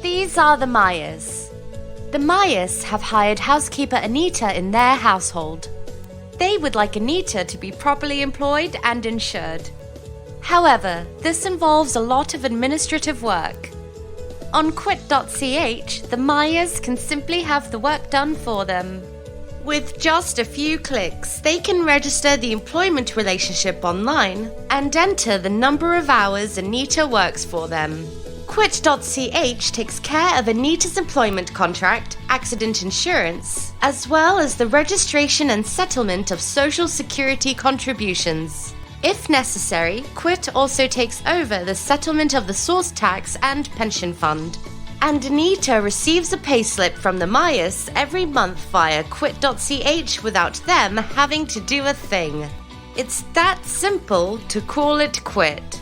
These are the Myers. The Myers have hired housekeeper Anita in their household. They would like Anita to be properly employed and insured. However, this involves a lot of administrative work. On quitt.ch, the Myers can simply have the work done for them. With just a few clicks, they can register the employment relationship online and enter the number of hours Anita works for them. Quitt.ch takes care of Anita's employment contract, accident insurance, as well as the registration and settlement of Social Security contributions. If necessary, Quitt also takes over the settlement of the source tax and pension fund. And Anita receives a payslip from the Myers every month via quitt.ch without them having to do a thing. It's that simple to call it Quitt.